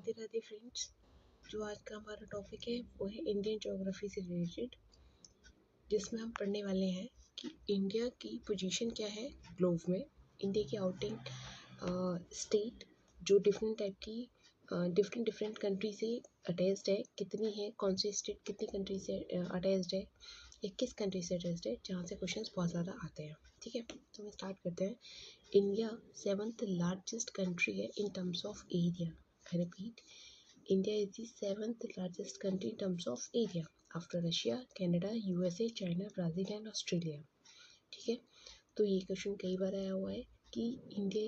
Radhe Radhe friends. जो आज का हमारा टॉपिक है वो है इंडियन ज्योग्राफी से रिलेटेड, जिसमें हम पढ़ने वाले हैं कि इंडिया की पोजीशन क्या है ग्लोब में, इंडिया की आउटिंग स्टेट जो डिफरेंट टाइप की डिफरेंट कंट्री से अटैच्ड है, कितनी है, कौन सी स्टेट कितनी कंट्री से अटैच्ड है, या किस कंट्री से अटैच्ड है, जहाँ से क्वेश्चंस बहुत ज़्यादा आते हैं। ठीक है, तो हम स्टार्ट करते हैं। इंडिया 7th लार्जेस्ट कंट्री है in terms of area. I repeat, India is the 7th largest country in terms of area after Russia, Canada, USA, China, Brazil and Australia। ठीक है, तो ये क्वेश्चन कई बार आया हुआ है कि इंडिया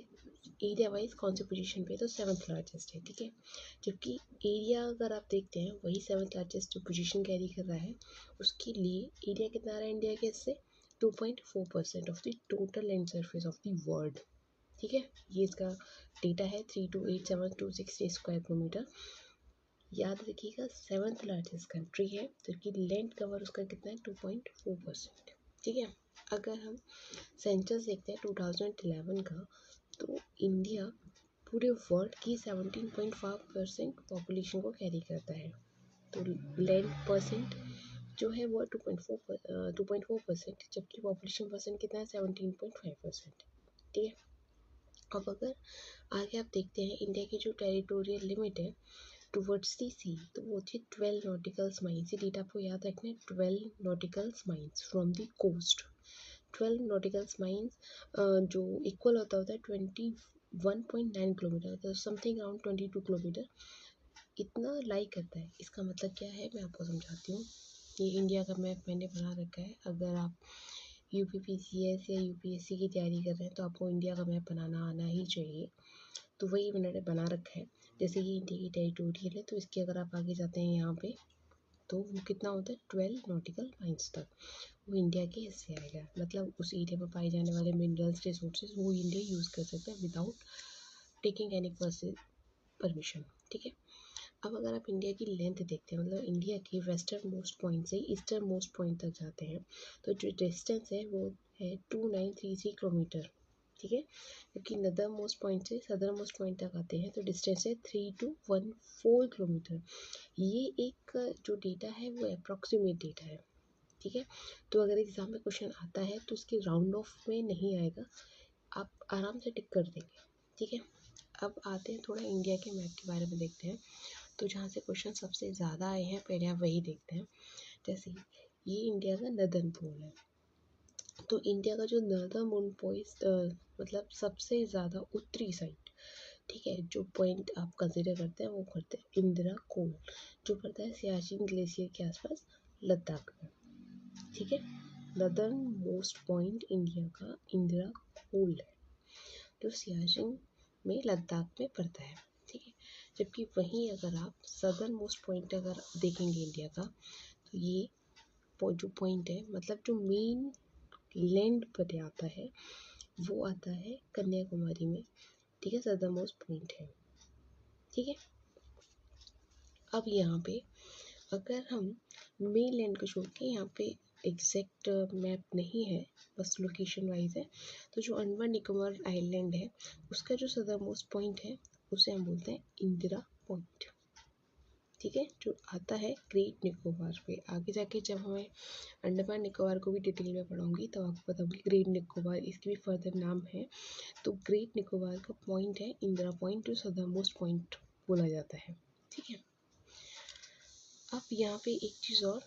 एरिया वाइज कौन सी पोजीशन पे है, तो 7th लार्जेस्ट है। ठीक है, जबकि एरिया अगर आप देखते हैं वही 7th लार्जेस्ट जो पोजीशन कैरी कर रहा है, उसके लिए एरिया कितना आ रहा है इंडिया के, इससे 2.4% of the total land surface of the world. ठीक है, ये इसका डेटा है 3287260 स्क्वायर किलोमीटर। याद रखिएगा 7th लार्जेस्ट कंट्री है, जबकि लैंड कवर उसका कितना है 2.4%। ठीक है, अगर हम सेंसस देखते हैं 2011 का, तो इंडिया पूरे वर्ल्ड की 17.5% पॉपुलेशन को कैरी करता है। तो लैंड परसेंट जो है वो 2.4%, जबकि पॉपुलेशन परसेंट कितना है 17.5%। ठीक है, अब अगर आगे आप देखते हैं इंडिया की जो टेरिटोरियल लिमिट है टुवर्ड्स दी सी, तो वो होती है 12 नॉटिकल्स माइल्स। ये डेटा आपको याद रखना है, 12 nauticals miles from the coast. 12 nauticals miles जो इक्वल होता है 21.9 किलोमीटर, तो समथिंग अराउंड 22 किलोमीटर इतना लाई करता है। इसका मतलब क्या है, मैं आपको समझाती हूँ। ये इंडिया का मैप मैंने बना रखा है। अगर आप UPPCS या UPSC की तैयारी कर रहे हैं तो आपको इंडिया का मैप बनाना आना ही चाहिए। तो वही मैंने बना रखा है। जैसे कि इंडिया की टेरिटोरियल है, तो इसके अगर आप आगे जाते हैं यहाँ पे, तो वो कितना होता है 12 नॉटिकल माइल्स तक वो इंडिया के हिस्से आएगा। मतलब उस एरिया में पाए जाने वाले मिनरल्स रिसोर्सेज वो इंडिया यूज़ कर सकता है विदाउट टेकिंग एनी परमिशन। ठीक है, अब अगर आप इंडिया की लेंथ देखते हैं, मतलब इंडिया की वेस्टर्न मोस्ट पॉइंट से ईस्टर्न मोस्ट पॉइंट तक जाते हैं, तो जो डिस्टेंस है वो है 2933 किलोमीटर। ठीक है, क्योंकि नदर मोस्ट पॉइंट से सदर मोस्ट पॉइंट तक आते हैं तो डिस्टेंस है 3214 किलोमीटर। ये एक जो डेटा है वो अप्रॉक्सीमेट डेटा है। ठीक है, तो अगर एग्जाम में क्वेश्चन आता है तो उसके राउंड ऑफ में नहीं आएगा, आप आराम से टिक कर देंगे। ठीक है, अब आते हैं थोड़ा इंडिया के मैप के बारे में देखते हैं। तो जहाँ से क्वेश्चन सबसे ज़्यादा आए हैं पहले आप वही देखते हैं। जैसे ये इंडिया का नदर्न पोल है, तो इंडिया का जो नदर्न मून पॉइंट मतलब सबसे ज़्यादा उत्तरी साइड, ठीक है, जो पॉइंट आप कंसिडर करते हैं वो करते हैं इंदिरा कोल, जो पड़ता है सियाचिन ग्लेशियर के आसपास लद्दाख में। ठीक है, नदर्न मोस्ट पॉइंट इंडिया का इंदिरा कोल है, जो सियाचिन में लद्दाख में पड़ता है। ठीक है, जबकि वहीं अगर आप सदर्न मोस्ट पॉइंट अगर देखेंगे इंडिया का, तो ये जो पॉइंट है, मतलब जो मेन लैंड पर आता है वो आता है कन्याकुमारी में। ठीक है, सदर्न मोस्ट पॉइंट है। ठीक है, अब यहाँ पे अगर हम मेन लैंड को छोड़ के, यहाँ पे एग्जैक्ट मैप नहीं है, बस लोकेशन वाइज है, तो जो अंडमान निकोबार आइलैंड है उसका जो सदर्न मोस्ट पॉइंट है उसे हम बोलते हैं इंदिरा पॉइंट। ठीक है, जो आता है ग्रेट निकोबार पे। आगे जाके जब हमें अंडमान निकोबार को भी डिटेल में पढ़ाऊंगी तो आपको बताऊंगी ग्रेट निकोबार इसके भी फर्दर नाम है। तो ग्रेट निकोबार का पॉइंट है इंदिरा पॉइंट, जो सदर्न मोस्ट पॉइंट बोला जाता है। ठीक है, अब यहाँ पे एक चीज़ और,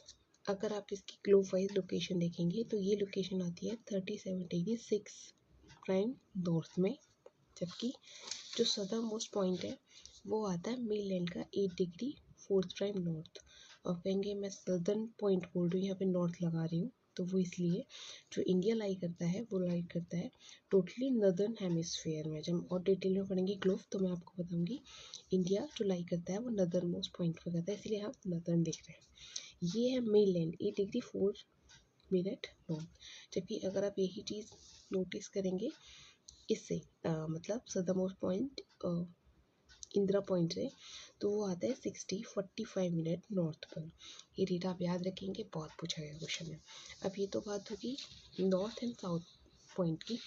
अगर आप इसकी ग्लोब वाइज लोकेशन देखेंगे तो ये लोकेशन आती है 37 डिग्री 6 प्राइम नॉर्थ में, जबकि जो सदर्न मोस्ट पॉइंट है वो आता है मेनलैंड का 8 डिग्री 4 प्राइम नॉर्थ। और कहेंगे मैं सदर्न पॉइंट बोल रही हूँ, यहाँ पे नॉर्थ लगा रही हूँ, तो वो इसलिए जो इंडिया लाई करता है वो लाई करता है टोटली नदर्न हेमिस्फेयर में। जब और डिटेल में पढ़ेंगे ग्लोब तो मैं आपको बताऊंगी इंडिया जो लाई करता है वो नदर्न मोस्ट पॉइंट पर करता है, इसलिए हम नदर्न देख रहे हैं। ये है मेनलैंड 8 डिग्री 4 मिनट नॉर्थ। जबकि अगर आप यही चीज़ नोटिस करेंगे इससे मतलब southern most point Indira point से, तो वो आता है 45 मिनट नॉर्थ पर। ये डेटा आप याद रखेंगे, बहुत पूछा गया क्वेश्चन में। अब ये तो बात होगी नॉर्थ एंड साउथ पॉइंट की।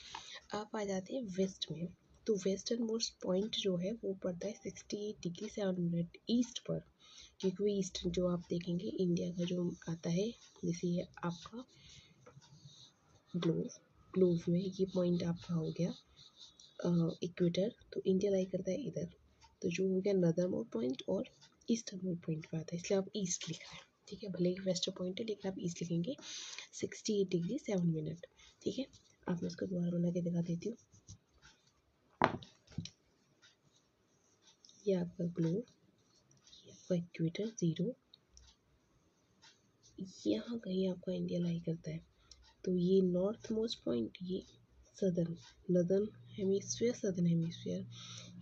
आप आ जाते हैं वेस्ट में। तो वेस्टर्न मोस्ट पॉइंट जो है वो पड़ता है 68 डिग्री 7 मिनट ईस्ट पर, क्योंकि ईस्ट जो आप देखेंगे इंडिया का जो आता है, जैसे ये आपका ग्लोव में ये पॉइंट आपका हो गया इक्वेटर, तो इंडिया लाई करता है इधर, तो जो हो गया नदर्न मोस्ट पॉइंट और ईस्टर्न मोस्ट पॉइंट पे आता है, इसलिए आप ईस्ट लिखा है, ठीक है। भले ही वेस्टर्न पॉइंट है लेकिन आप ईस्ट लिखेंगे 68 डिग्री 7 मिनट, ठीक है। आप मैं इसको दोबारा बना के दिखा देती हूँ। ये आपका ग्लोब, ये आपका इक्वेटर 0, यहाँ कहीं आपका इंडिया लाई करता है, तो ये नॉर्थ मोस्ट पॉइंट, ये नदर्न हेमिस्फीयर, सदर्न हेमिस्फीयर,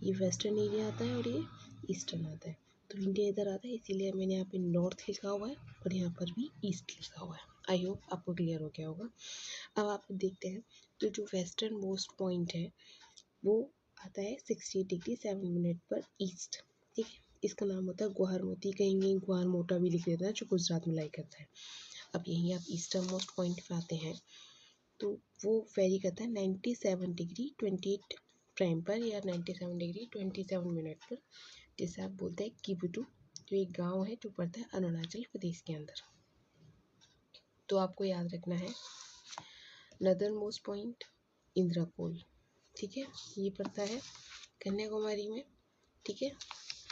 ये वेस्टर्न एरिया आता है और ये ईस्टर्न आता है, तो इंडिया इधर आता है, इसीलिए मैंने यहाँ पे नॉर्थ लिखा हुआ है और यहाँ पर भी ईस्ट लिखा हुआ है। आई होप आपको क्लियर हो गया होगा। अब आप देखते हैं तो जो वेस्टर्न मोस्ट पॉइंट है वो आता है 60 डिग्री 7 मिनट पर ईस्ट, ठीक है। इसका नाम होता है ग्वारमोती, कहीं ग्वारमोटा भी लिख देता है, जो गुजरात में लाई करता है। अब यहीं आप ईस्टर्न मोस्ट पॉइंट पे आते हैं तो वो वेरी करता है 97 डिग्री 28 प्राइम पर या 97 डिग्री 27 मिनट पर, जिसे आप बोलते हैं किबुटू, जो एक गांव है जो पड़ता है अरुणाचल प्रदेश के अंदर। तो आपको याद रखना है नदर्न मोस्ट पॉइंट इंद्राकोल, ठीक है, ये पड़ता है कन्याकुमारी में, ठीक है।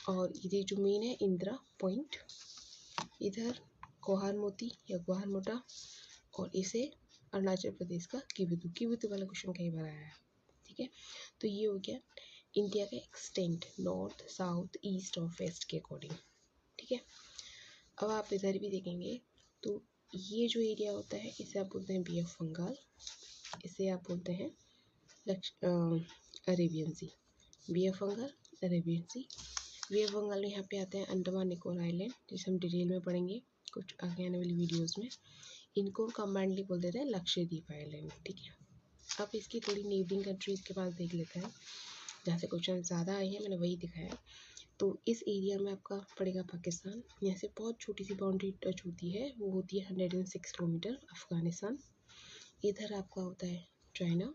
और ये जो मेन है इंदिरा पॉइंट, इधर ग्वारमोती या ग्वारमोटा, और इसे अरुणाचल प्रदेश का किबुतु वाला क्वेश्चन कई बार आया है, ठीक है। तो ये हो गया इंडिया का एक्सटेंट नॉर्थ साउथ ईस्ट और वेस्ट के अकॉर्डिंग, ठीक है। अब आप इधर भी देखेंगे तो ये जो एरिया होता है इसे आप बोलते हैं बे ऑफ बंगाल, इसे आप बोलते हैं Arabian Sea, Bay of Bengal Arabian Sea. Bay of Bengal यहाँ पे आते हैं अंडमान निकोबार आइलैंड, जिसे हम डिटेल में पढ़ेंगे कुछ आगे आने वाली वीडियोस में। इनको कम्बाइंडली बोल देते हैं लक्षद्वीप आइलैंड, ठीक है। अब इसकी थोड़ी नेबरिंग कंट्रीज़ के पास देख लेते हैं, जहाँ से क्वेश्चन ज़्यादा आए हैं मैंने वही दिखाया। तो इस एरिया में आपका पड़ेगा पाकिस्तान, यहाँ से बहुत छोटी सी बाउंड्री टच होती है, वो होती है 106 किलोमीटर अफ़गानिस्तान। इधर आपका होता है चाइना,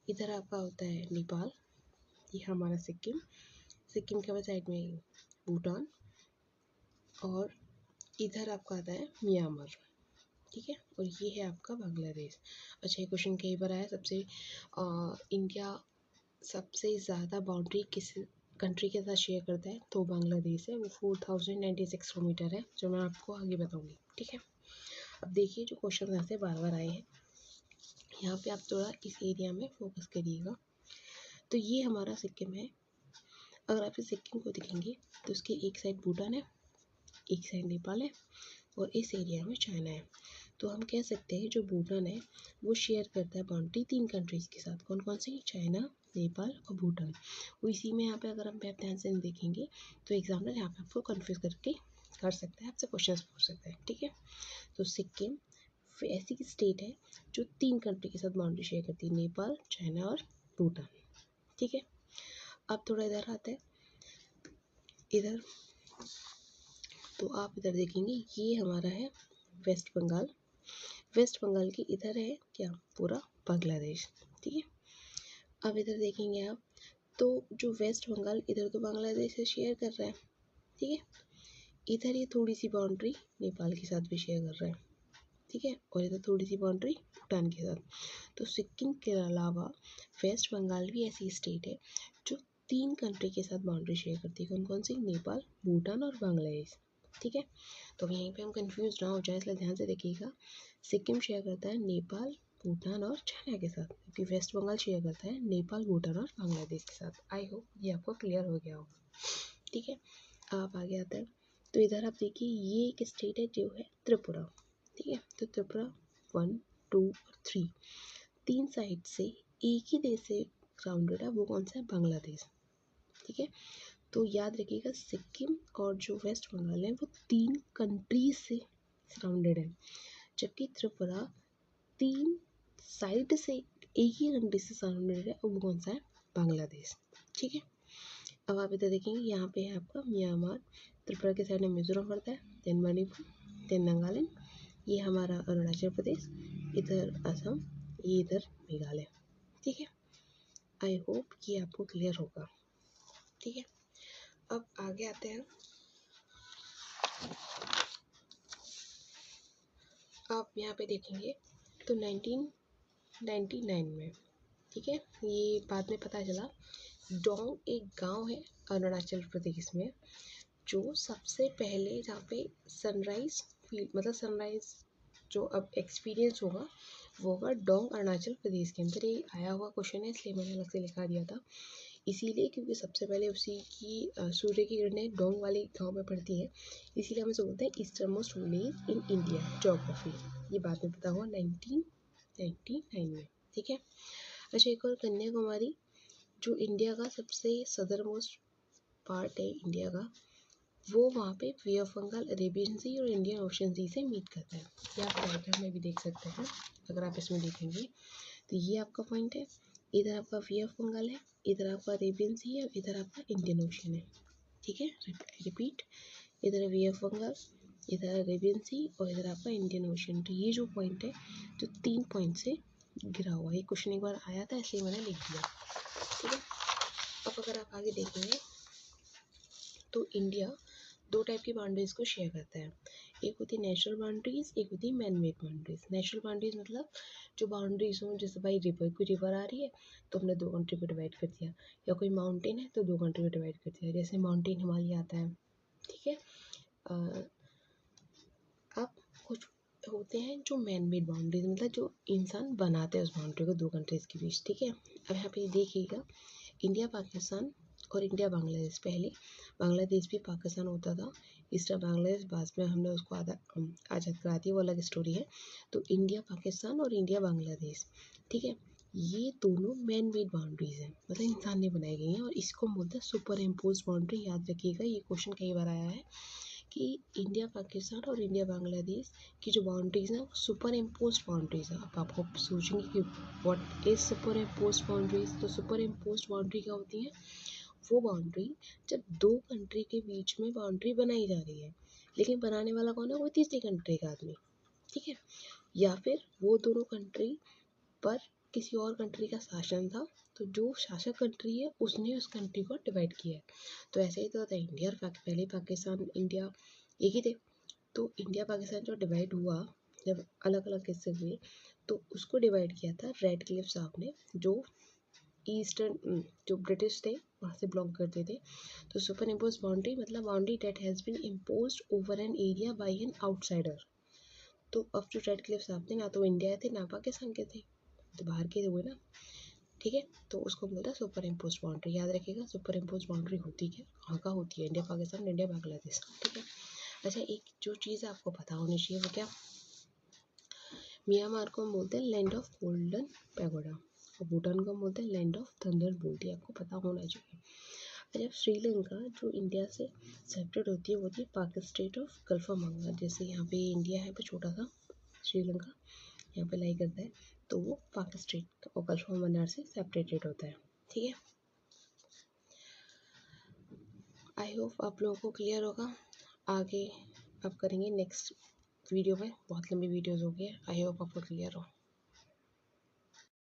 इधर आपका होता है नेपाल, ये हमारा सिक्किम के बाद साइड में भूटान, और इधर आपका आता है म्यांमार, ठीक है। और ये है आपका बांग्लादेश। अच्छा, ये क्वेश्चन कई बार आया, इंडिया सबसे ज़्यादा बाउंड्री किस कंट्री के साथ शेयर करता है, तो बांग्लादेश है, वो 4096 किलोमीटर है, जो मैं आपको आगे बताऊंगी, ठीक है। अब देखिए जो क्वेश्चन यहाँ से बार बार आए हैं, यहाँ पे आप थोड़ा इस एरिया में फोकस करिएगा। तो ये हमारा सिक्किम है, अगर आप इस सिक्किम को देखेंगे तो उसकी एक साइड भूटान है, एक साइड नेपाल है, और इस एरिया में चाइना है। तो हम कह सकते हैं जो भूटान है वो शेयर करता है बाउंड्री 3 कंट्रीज़ के साथ, कौन कौन सी, चाइना, नेपाल और भूटान। वो इसी में यहाँ पे अगर हम ध्यान से देखेंगे तो एग्जाम्पल यहाँ पे आपको कन्फ्यूज करके कर सकता है, आपसे क्वेश्चन पूछ सकता है, ठीक है। तो सिक्किम ऐसी स्टेट है जो 3 कंट्री के साथ बाउंड्री शेयर करती है, नेपाल, चाइना और भूटान, ठीक है। अब थोड़ा इधर आते हैं, इधर तो आप इधर देखेंगे ये हमारा है वेस्ट बंगाल, वेस्ट बंगाल की इधर है क्या, पूरा बांग्लादेश, ठीक है। अब इधर देखेंगे आप तो जो वेस्ट बंगाल इधर तो बांग्लादेश से शेयर कर रहा है, ठीक है। इधर ये थोड़ी सी बाउंड्री नेपाल के साथ भी शेयर कर रहा है, ठीक है, और इधर थोड़ी सी बाउंड्री भूटान के साथ। तो सिक्किम के अलावा वेस्ट बंगाल भी ऐसी स्टेट है जो 3 कंट्री के साथ बाउंड्री शेयर करती है, कौन कौन सी, नेपाल, भूटान और बांग्लादेश, ठीक है। तो यहीं पे हम कंफ्यूज ना हो जाए, इसलिए ध्यान से देखिएगा। सिक्किम शेयर करता है नेपाल, भूटान और चाइना के साथ, क्योंकि वेस्ट बंगाल शेयर करता है नेपाल, भूटान और बांग्लादेश के साथ। आई होप ये आपको क्लियर हो गया होगा, ठीक है। आप आगे आता है तो इधर आप देखिए ये एक स्टेट है जो है त्रिपुरा, ठीक है। तो त्रिपुरा 1, 2 और 3 साइड से एक ही देश से सराउंडेड है, वो कौन सा है, बांग्लादेश, ठीक है। तो याद रखिएगा सिक्किम और जो वेस्ट बंगाल है वो 3 कंट्रीज से सराउंडेड है, जबकि त्रिपुरा 3 साइड से एक ही कंट्री से सराउंडेड है, और वो कौन सा है, बांग्लादेश, ठीक है। अब आप इधर देखेंगे यहाँ पे है आपका म्यांमार, त्रिपुरा के साइड में मिजोरम पड़ता है, देन मणिपुर, देन नागालैंड, ये हमारा अरुणाचल प्रदेश, इधर असम, ये इधर मेघालय, ठीक है। आई होप कि आपको क्लियर होगा। ठीक है, अब आगे आते हैं। आप यहाँ पे देखेंगे तो 1999 में, ठीक है, ये बाद में पता चला, डोंग एक गांव है अरुणाचल प्रदेश में, जो सबसे पहले जहाँ पे सनराइज फील मतलब सनराइज जो अब एक्सपीरियंस होगा वो होगा डोंग अरुणाचल प्रदेश के अंदर। ये आया हुआ क्वेश्चन है इसलिए मैंने अलग से लिखा दिया था, इसीलिए क्योंकि सबसे पहले उसी की सूर्य की किरणें डोंग वाले गांव में पड़ती हैं, इसीलिए हम इसे बोलते हैं eastern most village in India geography. ये बाद में पता हुआ 1999 में। ठीक है, अच्छा एक और कन्याकुमारी जो इंडिया का सबसे सदर मोस्ट पार्ट है इंडिया का, वो वहाँ पे वे ऑफ बंगाल, अरेबियन सी और इंडियन ओशन सी से मीट करता है। ये आप डायग्राम में भी देख सकते हैं, अगर आप इसमें देखेंगे तो ये आपका पॉइंट है, इधर आपका वे ऑफ बंगाल है, इधर आपका अरेबियन सी है और इधर आपका इंडियन ओशन है। ठीक है, रिपीट, इधर वे ऑफ बंगाल, इधर अरेबियन सी और इधर आपका इंडियन ओशन। तो ये जो पॉइंट है जो 3 पॉइंट से घिरा हुआ है, ये क्वेश्चन एक बार आया था इसलिए मैंने लिख दिया। ठीक है, अब अगर आप आगे देखेंगे तो इंडिया 2 टाइप की बाउंड्रीज को शेयर करता है, एक होती है नेचुरल बाउंड्रीज, एक होती है man made boundaries. Natural boundaries मतलब जो बाउंड्रीज हो, जैसे भाई कोई रिवर आ रही है तो हमने 2 कंट्री को डिवाइड कर दिया, या कोई माउंटेन है तो 2 कंट्री को डिवाइड कर दिया, जैसे माउंटेन हिमालय आता है। ठीक है, अब कुछ होते हैं जो मैन मेड बाउंड्रीज, मतलब जो इंसान बनाते हैं उस बाउंड्री को 2 कंट्रीज के बीच। ठीक है, अब यहाँ पे देखिएगा, इंडिया पाकिस्तान और इंडिया बांग्लादेश, पहले बांग्लादेश भी पाकिस्तान होता था, ईस्टर्न बांग्लादेश बाद में हमने उसको आज़ाद करा दिया, वो अलग स्टोरी है। तो इंडिया पाकिस्तान और इंडिया बांग्लादेश, ठीक है, ये दोनों मैन मेड बाउंड्रीज हैं, मतलब इंसान ने बनाई गई हैं, और इसको बोलते हैं सुपर इम्पोज बाउंड्री। याद रखिएगा, ये क्वेश्चन कई बार आया है कि इंडिया पाकिस्तान और इंडिया बांग्लादेश की जो बाउंड्रीज हैं वो सुपर इम्पोज बाउंड्रीज है। अब आपको सोचेंगे कि what is super impose boundaries, तो सुपर इम्पोज बाउंड्री क्या होती है, वो बाउंड्री जब 2 कंट्री के बीच में बाउंड्री बनाई जा रही है, लेकिन बनाने वाला कौन है, वो तीसरी कंट्री का आदमी। ठीक है, या फिर वो दोनों कंट्री पर किसी और कंट्री का शासन था, तो जो शासक कंट्री है उसने उस कंट्री को डिवाइड किया है। तो ऐसे ही तो होता है, इंडिया और पहले पाकिस्तान इंडिया एक ही थे, तो इंडिया पाकिस्तान जो डिवाइड हुआ, जब अलग अलग हिस्से हुए, तो उसको डिवाइड किया था रेड क्लिफ साहब ने, जो ईस्टर्न जो ब्रिटिश थे वहाँ से बिलोंग करते थे। तो सुपर इम्पोज बाउंड्री मतलब boundary that has been imposed over an area by an outsider. तो अब जो रेड क्लिफ साहब थे ना तो इंडिया थे ना पाकिस्तान के थे, तो बाहर के हुए ना। ठीक है, तो उसको बोलता है सुपर इम्पोज बाउंड्री। याद रखिएगा सुपर इम्पोज बाउंड्री होती क्या, कहाँ का होती है, इंडिया पाकिस्तान इंडिया बांग्लादेश। ठीक है, अच्छा एक जो चीज़ आपको पता होनी चाहिए वो क्या, म्यांमार को हम बोलते हैं लैंड ऑफ गोल्डन पैगोडा, और भूटान को हम बोलते हैं लैंड ऑफ थंडर बोल्ट। ये आपको पता होना चाहिए। जब श्रीलंका जो इंडिया से सेपरेट होती है वो होती है Palk Strait of gulf of Bengal. जैसे यहाँ पे इंडिया है पे छोटा सा, श्रीलंका यहाँ पे लाई करता है, तो वो पाक स्टेट और गल्फ ऑफ बंगाल से सेपरेटेड होता है। ठीक है, आई होप आप लोगों को क्लियर होगा। आगे आप करेंगे नेक्स्ट वीडियो में, बहुत लंबी वीडियोज़ हो गई है, आई होप आपको क्लियर हो।